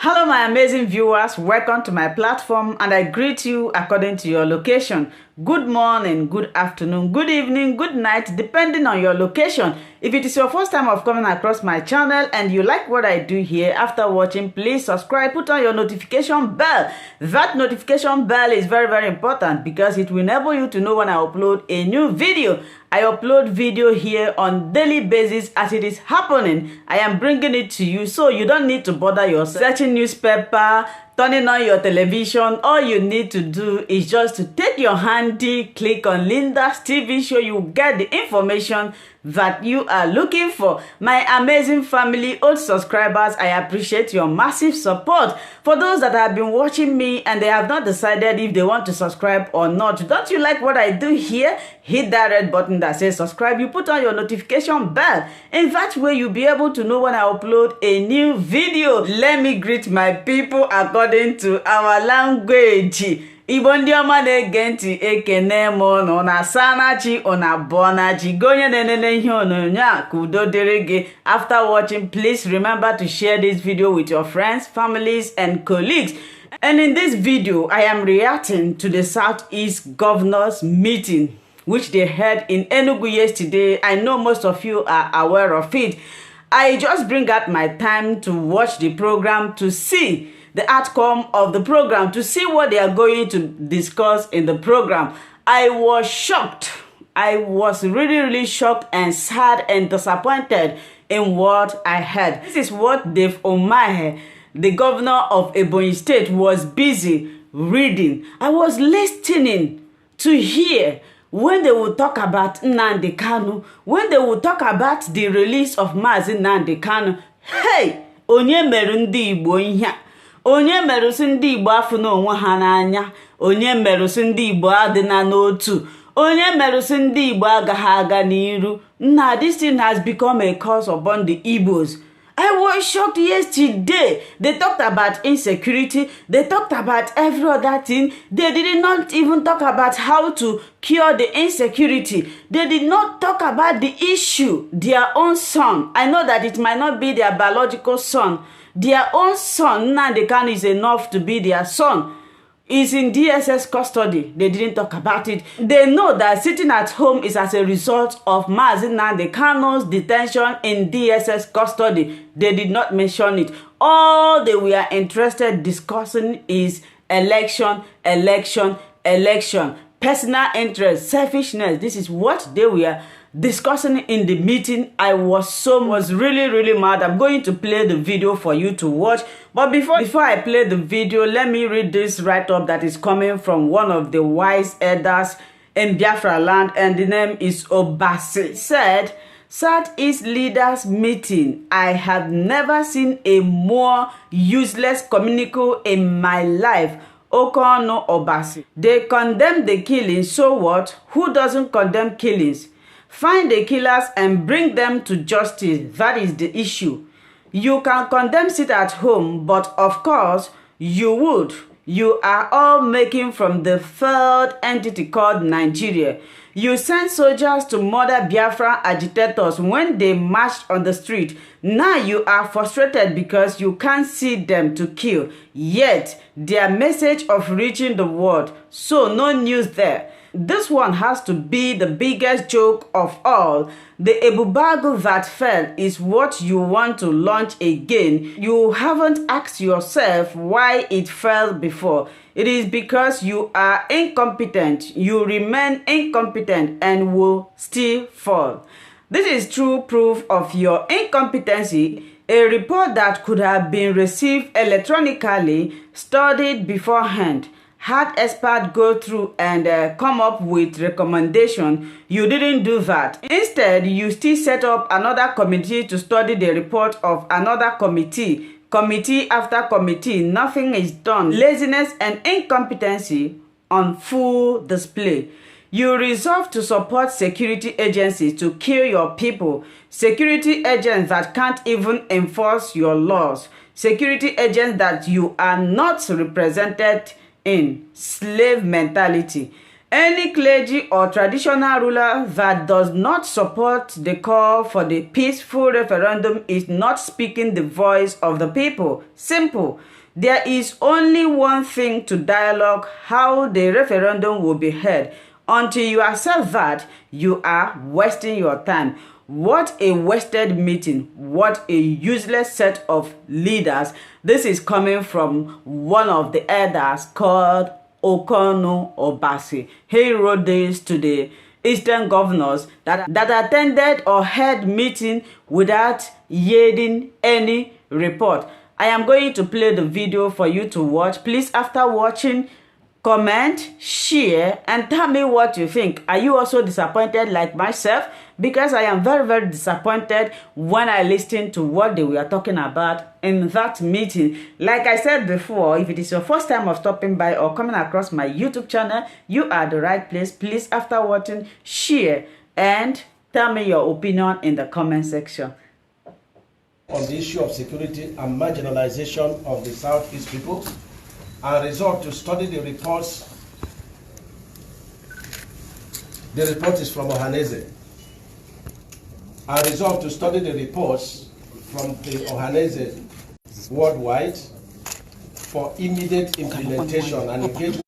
Hello my amazing viewers, welcome to my platform and I greet you according to your location. Good morning, good afternoon, good evening, good night, depending on your location. If it is your first time of coming across my channel and you like what I do here, after watching, please subscribe, put on your notification bell. That notification bell is very important because it will enable you to know when I upload a new video. I upload video here on daily basis as it is happening. I am bringing it to you so you don't need to bother yourself searching newspaper, turning on your television. All you need to do is just to take your handy, click on LYNDA'S TV show. You get the information that you are looking for. My amazing family, old subscribers, I appreciate your massive support. For those that have been watching me and they have not decided if they want to subscribe or not, don't you like what I do here? Hit that red button that says subscribe. You put on your notification bell. In that way, you'll be able to know when I upload a new video. Let me greet my people according to our language. Igbo ndị ọma na-ege ntị ekene m unu na sanachi una bonachi gonye nenene ihe onyonyo a ka udo dịrị gị. After watching, please remember to share this video with your friends, families and colleagues. And in this video, I am reacting to the Southeast Governors meeting which they held in Enugu yesterday. I know most of you are aware of it. I just bring out my time to watch the program to see the outcome of the program, to see what they are going to discuss in the program. I was shocked. I was really shocked and sad and disappointed in what I heard. This is what Dave Umahi, the governor of Ebonyi State, was busy reading. I was listening to hear when they will talk about Nnamdi Kanu, when they will talk about the release of Mazi Nnamdi Kanu. Hey, onye meru ndị Igbo ihe a? Onye merusi ndị Igbo afụ n'onwe ha n'anya? Onye merusi ndị Igbo adịna n'otu? Onye merusi ndị Igbo agaghị aga n'iru? Now this thing has become a curse upon the Igbos. I was shocked yesterday. They talked about insecurity. They talked about every other thing. They did not even talk about how to cure the insecurity. They did not talk about the issue. Their own son. I know that it might not be their biological son. Their own son, Nnamdi Kanu, is enough to be their son. Is in DSS custody. They didn't talk about it. They know that sitting at home is as a result of Mazi Nnamdi Kanu's detention in DSS custody. They did not mention it. All they were interested discussing is election. Personal interest, selfishness. This is what they were discussing in the meeting. I was really mad. I'm going to play the video for you to watch. But before I play the video, let me read this write-up that is coming from one of the wise elders in Biafra land, and the name is Obasi. Said, Southeast leaders meeting. I have never seen a more useless communique in my life. Okono Obasi. They condemn the killings, so what? Who doesn't condemn killings? Find the killers and bring them to justice. That is the issue. You can condemn sit at home, but of course you would. You are all making from the third entity called Nigeria. You sent soldiers to murder Biafra agitators when they marched on the street. Now you are frustrated because you can't see them to kill. Yet their message of reaching the world. So no news there. This one has to be the biggest joke of all. The Ebubago that fell is what you want to launch again. You haven't asked yourself why it fell before. It is because you are incompetent. You remain incompetent and will still fall. This is true proof of your incompetency. A report that could have been received electronically, studied beforehand, had experts go through and come up with recommendation. You didn't do that. Instead, you still set up another committee to study the report of another committee. Committee after committee, nothing is done. Laziness and incompetency on full display. You resolve to support security agencies to kill your people. Security agents that can't even enforce your laws. Security agents that you are not represented in. Slave mentality. Any clergy or traditional ruler that does not support the call for the peaceful referendum is not speaking the voice of the people. Simple. There is only one thing to dialogue: how the referendum will be held. Until you accept that, you are wasting your time. What a wasted meeting. What a useless set of leaders. This is coming from one of the elders called Okono Obasi. He wrote this to the Eastern governors that attended or held meeting without yielding any report. I am going to play the video for you to watch. Please, after watching, comment, share, and tell me what you think. Are you also disappointed like myself? Because I am very, very disappointed when I listened to what they were talking about in that meeting. Like I said before, if it is your first time of stopping by or coming across my YouTube channel, you are the right place. Please, after watching, share and tell me your opinion in the comment section. On the issue of security and marginalization of the Southeast people, and resolved to study the reports. The report is from Ohaneze. I resolved to study the reports from the Ohaneze worldwide for immediate implementation and engagement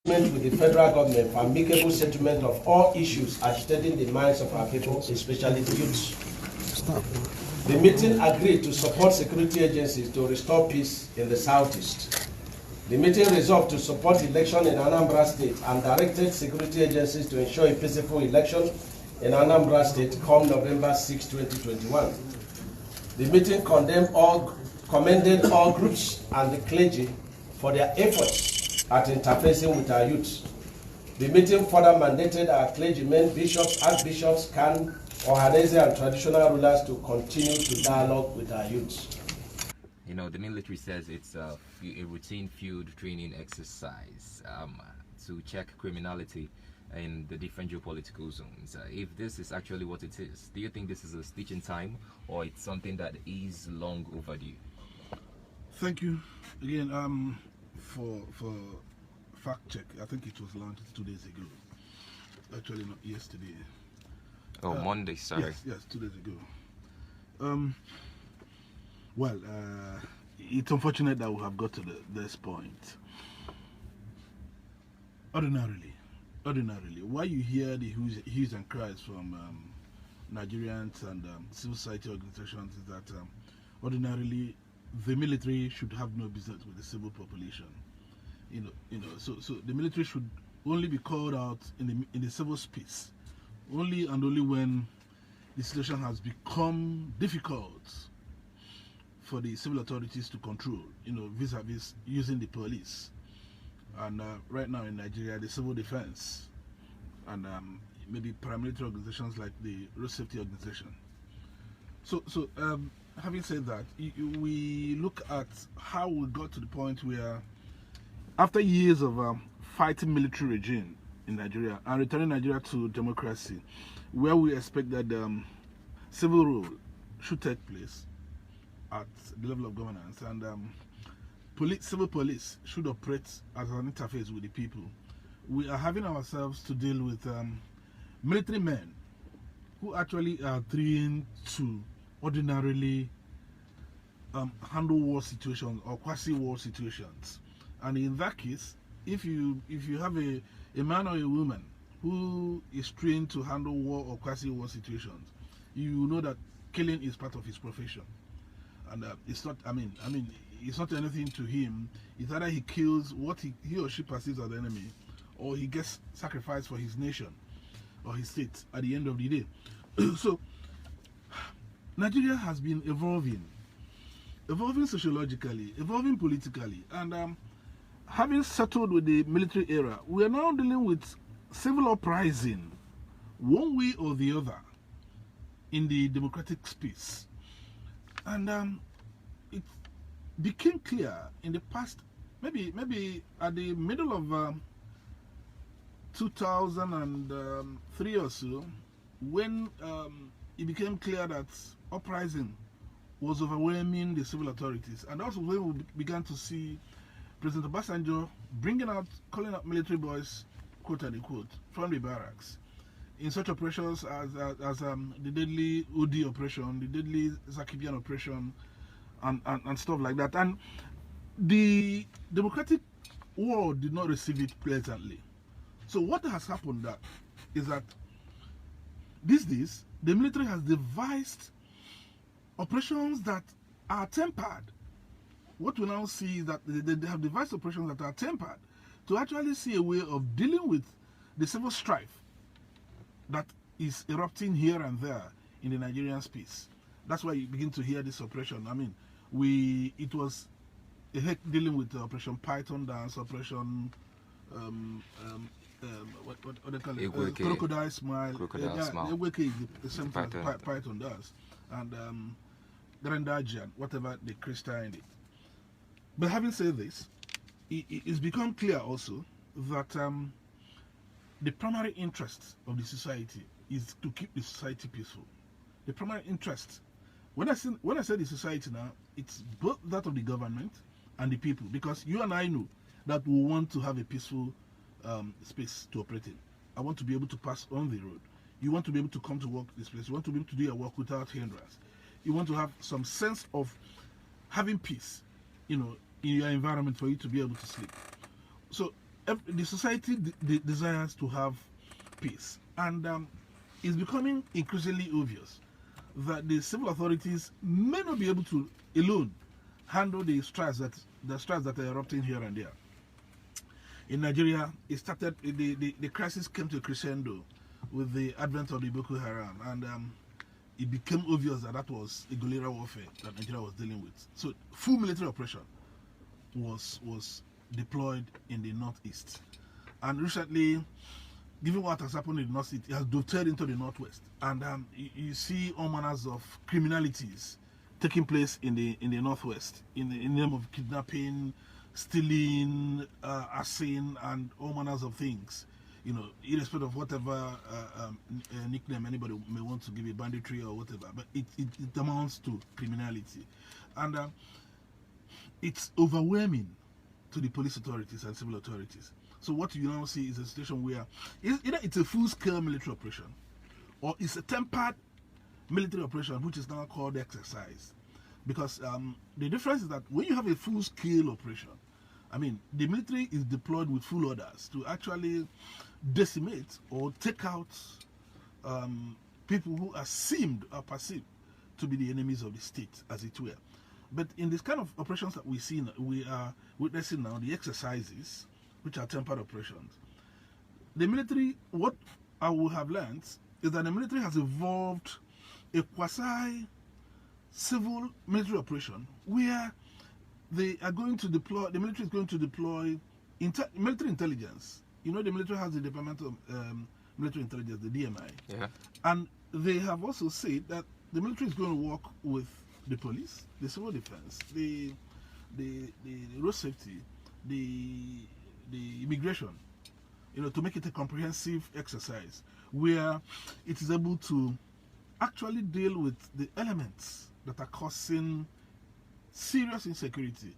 with the federal government for amicable settlement of all issues agitating the minds of our people, especially the youth. The meeting agreed to support security agencies to restore peace in the Southeast. The meeting resolved to support election in Anambra State and directed security agencies to ensure a peaceful election in Anambra State come November 6, 2021. The meeting commended all groups and the clergy for their efforts at interfacing with our youth. The meeting further mandated our clergymen, bishops, archbishops, can Ohaneze and traditional rulers to continue to dialogue with our youth. You know, the military says it's a routine field training exercise to check criminality in the different geopolitical zones. If this is actually what it is, do you think this is a stitch in time or it's something that is long overdue? Thank you again for fact check. I think it was launched 2 days ago. Actually, not yesterday. Oh, Monday, sorry. Yes, 2 days ago. Well, it's unfortunate that we have got to this point. Ordinarily, why you hear the hues and cries from Nigerians and civil society organizations is that ordinarily the military should have no business with the civil population. So the military should only be called out in the civil space. Only and only when the situation has become difficult for the civil authorities to control, vis-a-vis using the police. And right now in Nigeria, the civil defense and maybe paramilitary organizations like the Road Safety Organization. So having said that, we look at how we got to the point where, after years of fighting military regime in Nigeria and returning Nigeria to democracy, where we expect that civil rule should take place at the level of governance, and civil police should operate as an interface with the people. We are having ourselves to deal with military men who actually are trained to ordinarily handle war situations or quasi-war situations. And in that case, if you have a man or a woman who is trained to handle war or quasi-war situations, you know that killing is part of his profession. And it's not, it's not anything to him. It's either he kills what he or she perceives as the enemy, or he gets sacrificed for his nation or his state at the end of the day. So, Nigeria has been evolving sociologically, evolving politically, and having settled with the military era, we are now dealing with civil uprising, one way or the other, in the democratic space. And it became clear in the past, maybe at the middle of 2003 or so, when it became clear that uprising was overwhelming the civil authorities, and also when we began to see President Obasanjo calling out military boys, quote unquote, from the barracks in such operations as the deadly OD operation, the deadly Zakibian operation, and stuff like that. And the democratic world did not receive it pleasantly. So what has happened is that these days the military has devised operations that are tempered. What we now see is that they have devised operations that are tempered to actually see a way of dealing with the civil strife that is erupting here and there in the Nigerian space. That's why you begin to hear this operation. I mean, it was a heck dealing with Operation Python Dance, Operation what they call it? Crocodile Smile. Smile. is the same thing as Python does, and LYNDA'S, whatever they christened it. But having said this, it's become clear also that the primary interest of the society is to keep the society peaceful. The primary interest, when I say the society now, it's both that of the government and the people, because you and I know that we want to have a peaceful space to operate in. I want to be able to pass on the road. You want to be able to come to work this place. You want to be able to do your work without hindrance. You want to have some sense of having peace, in your environment for you to be able to sleep. So the society desires to have peace, and it's becoming increasingly obvious that the civil authorities may not be able to alone handle the strikes that are erupting here and there. In Nigeria, it started. The crisis came to a crescendo with the advent of the Boko Haram, and it became obvious that was a guerrilla warfare that Nigeria was dealing with. So, full military operation was deployed in the northeast, and recently, given what has happened in the northeast, it has dovetailed into the northwest, and you see all manners of criminalities taking place in the northwest in the name of kidnapping, stealing, arson, and all manners of things. Irrespective of whatever nickname anybody may want to give it, banditry or whatever, but it amounts to criminality, and it's overwhelming to the police authorities and civil authorities. So what you now see is a situation where either it's a full-scale military operation, or it's a tempered military operation, which is now called exercise. Because the difference is that when you have a full-scale operation, I mean, the military is deployed with full orders to actually decimate or take out people who are seemed or perceived to be the enemies of the state, as it were. But in this kind of operations that we are witnessing now, the exercises, which are tempered operations, the military, what I would have learned is that the military has evolved a quasi-civil military operation where they are going to deploy, the military is going to deploy military intelligence. The military has the Department of Military Intelligence, the DMI. Yeah. And they have also said that the military is going to work with the police, the civil defense, the road safety, the immigration, to make it a comprehensive exercise where it is able to actually deal with the elements that are causing serious insecurity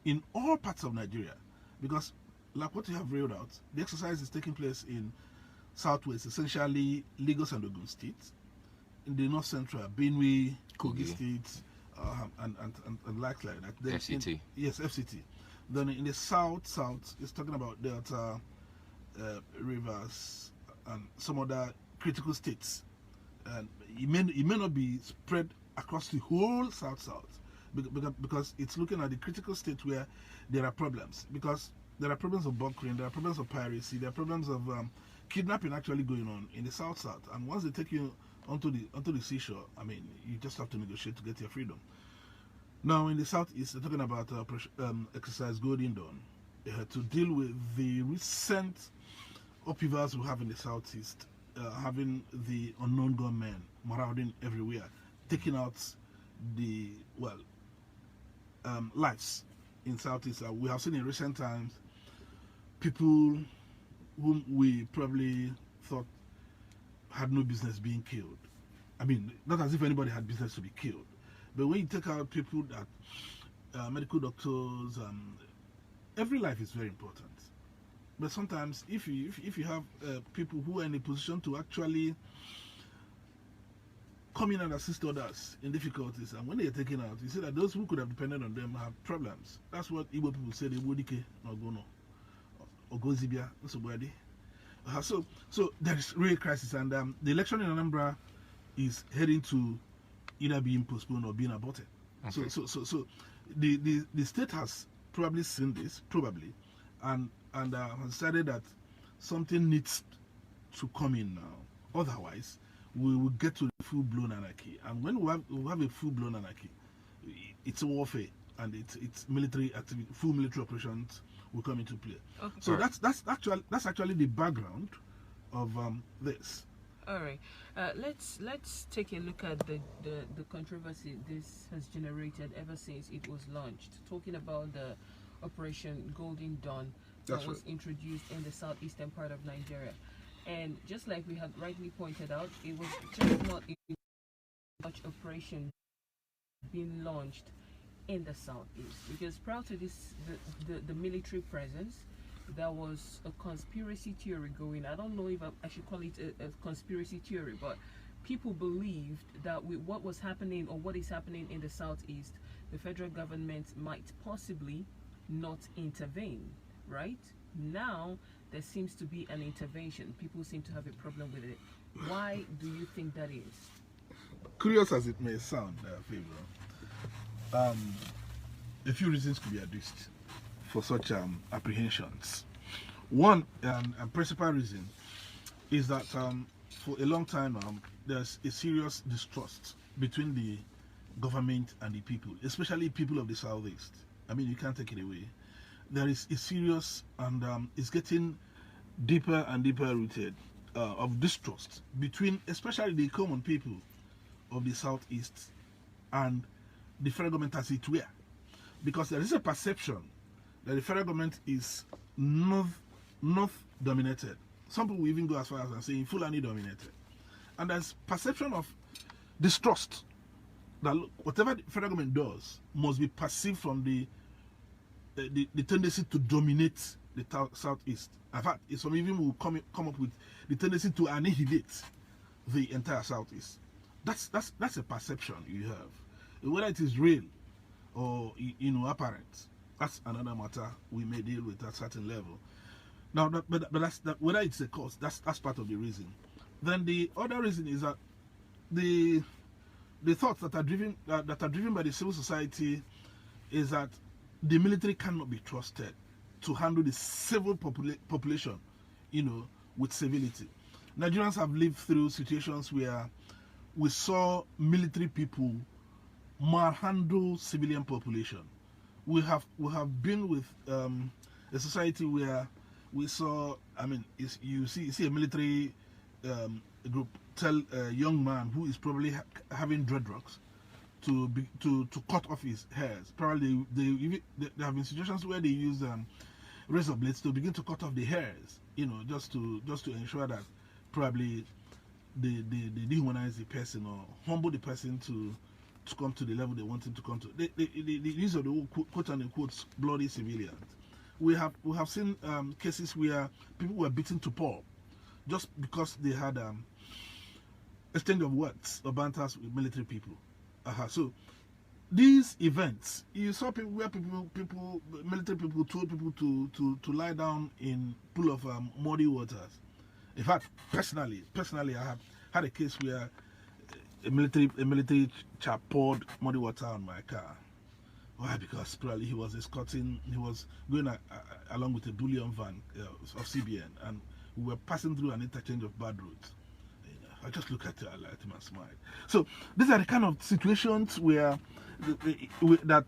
in all parts of Nigeria. Because, like what you have read out, the exercise is taking place in Southwest, essentially Lagos and Ogun State, in the North Central, Benue, Kogi State, and like that. Then FCT. Yes, FCT. Then in the South, it's talking about Delta, Rivers, and some other critical states. And it may not be spread across the whole South, because it's looking at the critical states where there are problems. Because there are problems of bunkering, there are problems of piracy, there are problems of kidnapping actually going on in the South. And once they take you onto the seashore, I mean, you just have to negotiate to get your freedom. Now in the Southeast, they're talking about exercise Golden Dawn to deal with the recent upheavals we have in the Southeast, having the unknown gunmen marauding everywhere, taking out the lives in Southeast. We have seen in recent times people whom we probably thought had no business being killed. I mean, not as if anybody had business to be killed, but when you take out people that medical doctors, every life is very important. But sometimes, if you have people who are in a position to actually come in and assist others in difficulties, and when they are taken out, you see that those who could have depended on them have problems. That's what Igbo people say, they wodike no gono or gozibia somebody. So there is real crisis, and the election in Anambra is heading to either being postponed or being aborted. Okay. So the state has probably seen this, and has decided that something needs to come in now. Otherwise, we will get to full-blown anarchy. And when we have a full-blown anarchy, it's a warfare, and it's military activity, full military operations will come into play. Okay. So that's actually the background of this. All right, let's take a look at the controversy this has generated ever since it was launched. Talking about the Operation Golden Dawn that was introduced in the southeastern part of Nigeria, and just like we had rightly pointed out, it was just not a such operation being launched in the southeast, because prior to this, the military presence, there was a conspiracy theory going. I don't know if I should call it a conspiracy theory, but people believed that with what was happening or what is happening in the southeast, the federal government might possibly not intervene. Right now, there seems to be an intervention. People seem to have a problem with it. Why do you think that is? Curious as it may sound, Favor, a few reasons could be adduced for such apprehensions. One and principal reason is that for a long time there's a serious distrust between the government and the people, especially people of the southeast. I mean, you can't take it away. There is a serious and it's getting deeper and deeper rooted of distrust between especially the common people of the southeast and the federal government as it were, because there is a perception that the federal government is north dominated. Some people will even go as far as saying Fulani dominated, and there's perception of distrust that look, whatever the federal government does must be perceived from the tendency to dominate the southeast. In fact, some even will come up with the tendency to annihilate the entire southeast. That's a perception you have. Whether it is real or apparent, that's another matter we may deal with at a certain level. Now, but that's whether it's a cause, that's part of the reason. Then the other reason is that the thoughts that are driven by the civil society is that the military cannot be trusted to handle the civil population, with civility. Nigerians have lived through situations where we saw military people manhandle civilian population. We have been with a society where we saw, you see a military group tell a young man who is probably having dreadlocks to cut off his hairs. Probably there have been situations where they use razor blades to begin to cut off the hairs, just to ensure that probably they dehumanize the person or humble the person to come to the level they want him to come to. These are the quote unquote bloody civilians. We have seen cases where people were beaten to pulp just because they had exchange of words or banters with military people. So these events, you saw people where military people told people to lie down in pool of muddy waters. In fact, personally, I have had a case where a military chap poured muddy water on my car. Why? Because probably he was going along with a bullion van of CBN, and we were passing through an interchange of bad roads. I just look at it, I let him and smile. So these are the kind of situations where that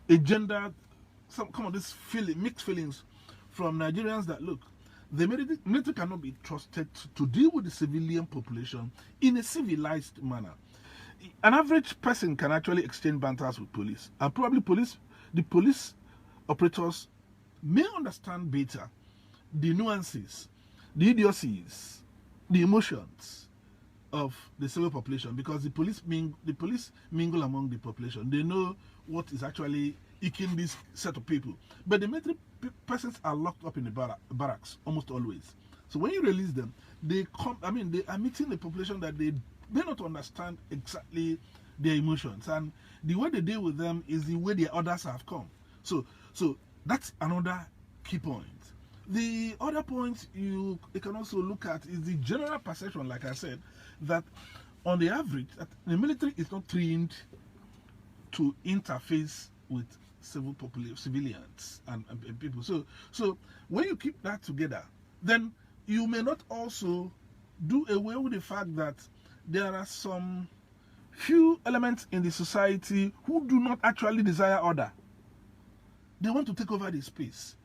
engender some of these mixed feelings from Nigerians that look, the military cannot be trusted to deal with the civilian population in a civilized manner. An average person can actually exchange banters with police, and probably the police operators may understand better the nuances, the idiocies, the emotions of the civil population, because the police mingle among the population. They know what is actually eking this set of people. But the military persons are locked up in the barracks almost always. So when you release them, they come. I mean, they are meeting a population that they may not understand exactly their emotions, and the way they deal with them is the way the others have come. So that's another key point. The other point you can also look at is the general perception, like I said, that on the average, that the military is not trained to interface with civilians and people. So when you keep that together, then you may not also do away with the fact that there are some few elements in the society who do not actually desire order. They want to take over the space.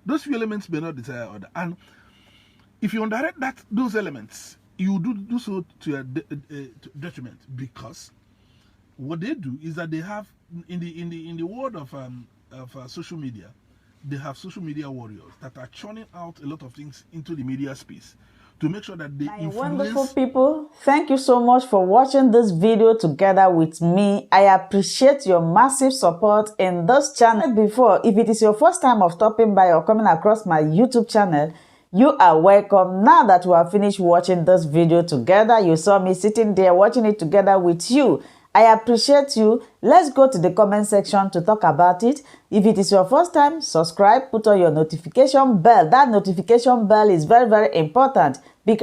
Those few elements may not desire order. And if you underrate those elements, you do so to a detriment, because what they do is that they have in the world of social media, they have social media warriors that are churning out a lot of things into the media space to make sure that they influence. Wonderful people, thank you so much for watching this video together with me. I appreciate your massive support in this channel. Before, if it is your first time of stopping by or coming across my YouTube channel, you are welcome. Now that we have finished watching this video together, you saw me sitting there watching it together with you. I appreciate you. Let's go to the comment section to talk about it. If it is your first time, subscribe, put on your notification bell. That notification bell is very, very important.